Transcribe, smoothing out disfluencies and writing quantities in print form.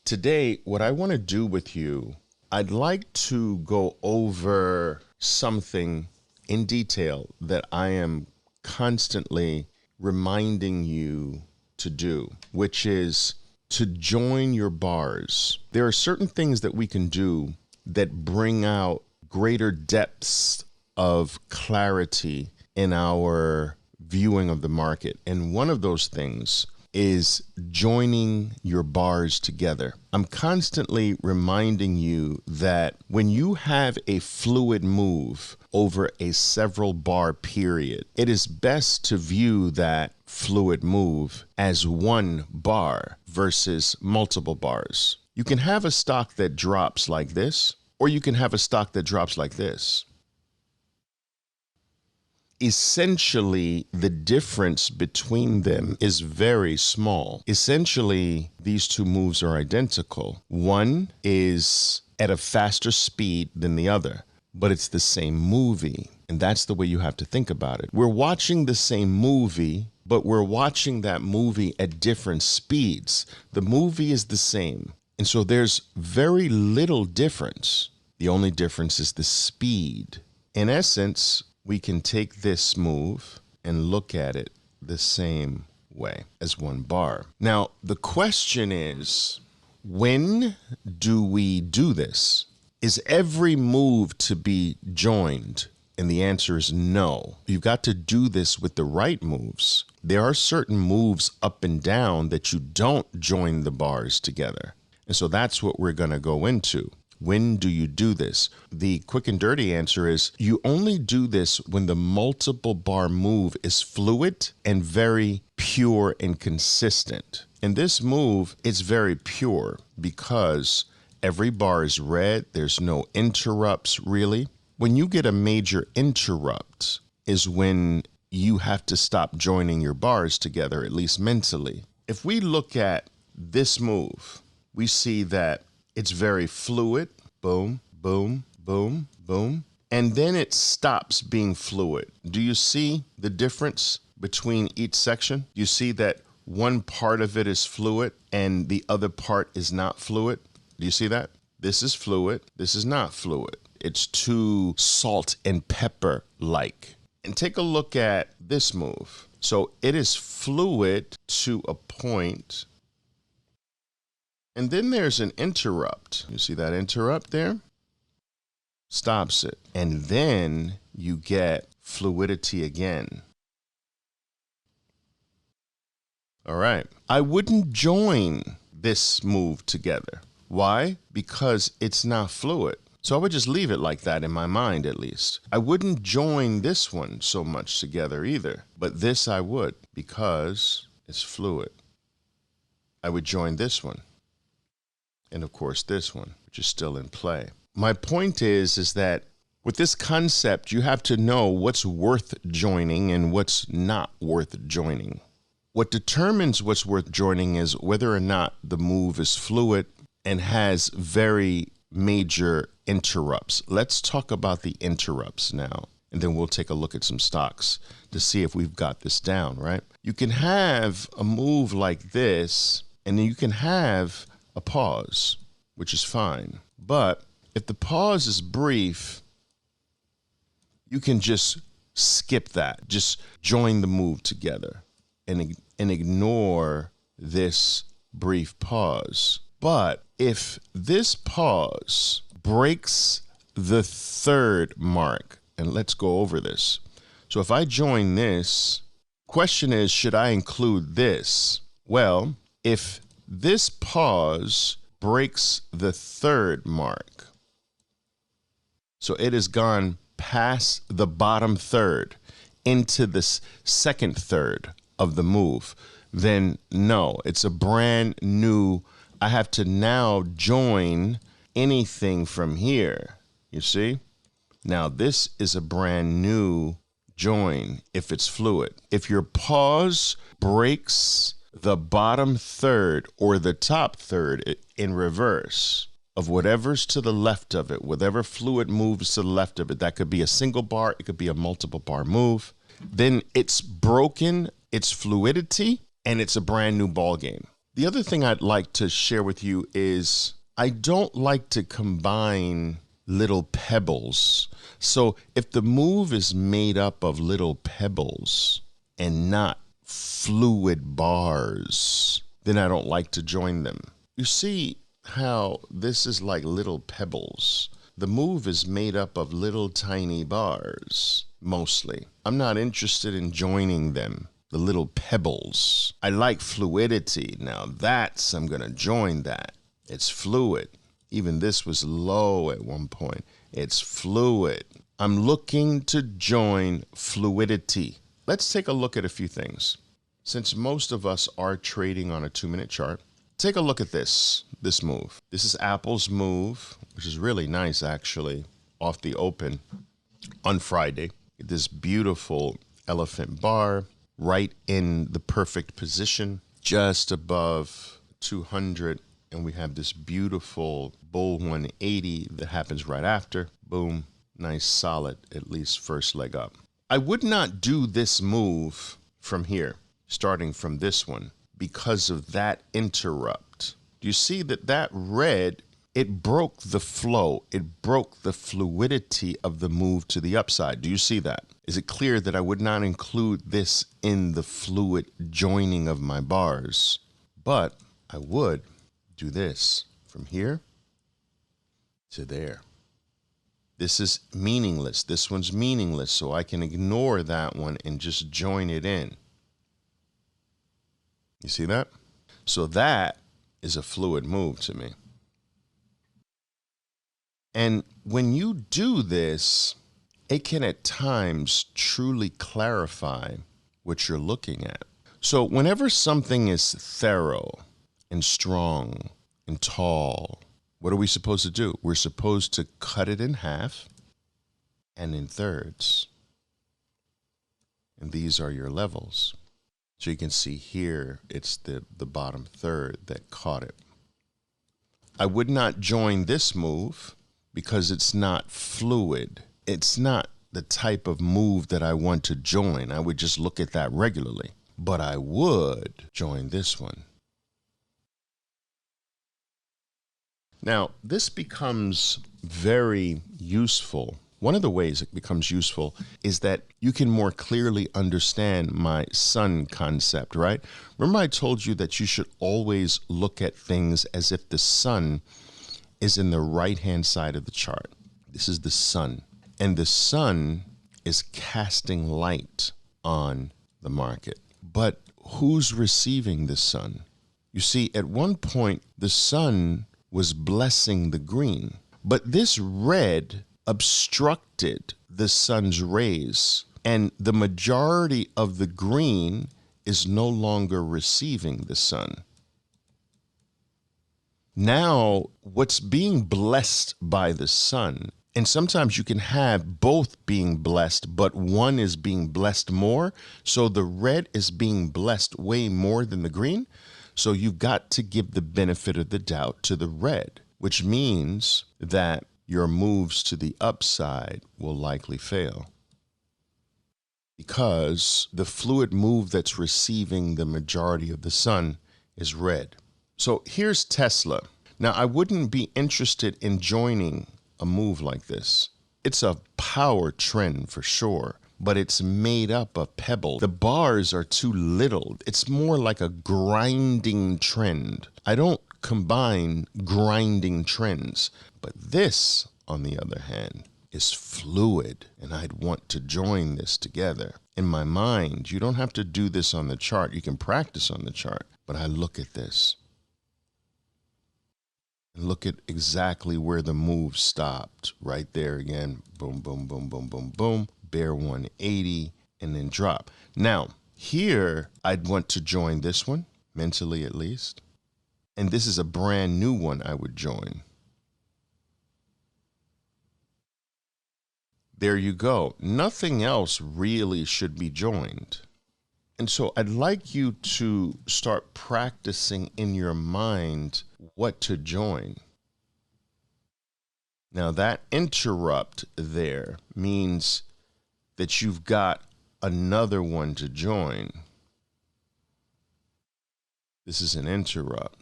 Today, what I want to do with you, I'd like to go over something in detail that I am constantly reminding you to do, which is to join your bars. There are certain things that we can do that bring out greater depths of clarity in our viewing of the market. And one of those things is joining your bars together. I'm constantly reminding you that when you have a fluid move over a several bar period, it is best to view that fluid move as one bar versus multiple bars. You can have a stock that drops like this, or you can have a stock that drops like this. Essentially, the difference between them is very small. Essentially, these two moves are identical. One is at a faster speed than the other, but it's the same movie. And that's the way you have to think about it. We're watching the same movie, but we're watching that movie at different speeds. The movie is the same. And so there's very little difference. The only difference is the speed. In essence, we can take this move and look at it the same way as one bar. Now, the question is, when do we do this? Is every move to be joined? And the answer is no. You've got to do this with the right moves. There are certain moves up and down that you don't join the bars together. And so that's what we're going to go into. When do you do this? The quick and dirty answer is you only do this when the multiple bar move is fluid and very pure and consistent. And this move is very pure because every bar is red. There's no interrupts really. When you get a major interrupt is when you have to stop joining your bars together, at least mentally. If we look at this move, we see that it's very fluid, boom, boom, boom, boom, and then it stops being fluid. Do you see the difference between each section? You see that one part of it is fluid and the other part is not fluid? Do you see that? This is fluid, this is not fluid. It's too salt and pepper like. And take a look at this move. So it is fluid to a point. And then there's an interrupt. You see that interrupt there? Stops it. And then you get fluidity again. All right. I wouldn't join this move together. Why? Because it's not fluid. So I would just leave it like that in my mind, at least. I wouldn't join this one so much together either. But this I would, because it's fluid. I would join this one. And of course this one, which is still in play. My point is that with this concept, you have to know what's worth joining and what's not worth joining. What determines what's worth joining is whether or not the move is fluid and has very major interrupts. Let's talk about the interrupts now, and then we'll take a look at some stocks to see if we've got this down, right? You can have a move like this, and then you can have a pause, which is fine. But if the pause is brief, you can just skip that. Just join the move together and ignore this brief pause. But if this pause breaks the third mark, and let's go over this. So if I join this, question is, should I include this? Well, if this pause breaks the third mark, so it has gone past the bottom third into the second third of the move, then no, it's a brand new. I have to now join anything from here, you see? Now this is a brand new join if it's fluid. If your pause breaks the bottom third or the top third in reverse of whatever's to the left of it, whatever fluid moves to the left of it, that could be a single bar, it could be a multiple bar move, then it's broken its fluidity and it's a brand new ball game. The other thing I'd like to share with you is I don't like to combine little pebbles. So if the move is made up of little pebbles and not fluid bars, then I don't like to join them. You see how this is like little pebbles. The move is made up of little tiny bars, mostly. I'm not interested in joining them, the little pebbles. I like fluidity. Now I'm gonna join that. It's fluid. Even this was low at one point. It's fluid. I'm looking to join fluidity. Let's take a look at a few things. Since most of us are trading on a 2-minute chart, take a look at this move. This is Apple's move, which is really nice actually, off the open on Friday. This beautiful elephant bar right in the perfect position, just above 200. And we have this beautiful bull 180 that happens right after. Boom, nice solid, at least first leg up. I would not do this move from here, starting from this one, because of that interrupt. Do you see that red, it broke the flow. It broke the fluidity of the move to the upside. Do you see that? Is it clear that I would not include this in the fluid joining of my bars? But I would do this from here to there. This is meaningless. This one's meaningless, so I can ignore that one and just join it in. You see that? So that is a fluid move to me. And when you do this, it can at times truly clarify what you're looking at. So whenever something is thorough and strong and tall, what are we supposed to do? We're supposed to cut it in half and in thirds. And these are your levels. So you can see here, it's the bottom third that caught it. I would not join this move because it's not fluid. It's not the type of move that I want to join. I would just look at that regularly. But I would join this one. Now, this becomes very useful. One of the ways it becomes useful is that you can more clearly understand my sun concept, right? Remember I told you that you should always look at things as if the sun is in the right-hand side of the chart. This is the sun. And the sun is casting light on the market. But who's receiving the sun? You see, at one point, the sun was blessing the green, but this red obstructed the sun's rays, and the majority of the green is no longer receiving the sun. Now, what's being blessed by the sun, and sometimes you can have both being blessed, but one is being blessed more, so the red is being blessed way more than the green. So you've got to give the benefit of the doubt to the red, which means that your moves to the upside will likely fail because the fluid move that's receiving the majority of the sun is red. So here's Tesla. Now, I wouldn't be interested in joining a move like this. It's a power trend for sure, but it's made up of pebbles. The bars are too little. It's more like a grinding trend. I don't combine grinding trends, but this, on the other hand, is fluid, and I'd want to join this together. In my mind, you don't have to do this on the chart. You can practice on the chart, but I look at this. Look at exactly where the move stopped. Right there again. Boom, boom, boom, boom, boom, boom. Bear 180 and then drop. Now, here I'd want to join this one, mentally at least. And this is a brand new one I would join. There you go. Nothing else really should be joined. And so I'd like you to start practicing in your mind what to join. Now that interrupt there means that you've got another one to join. This is an interrupt.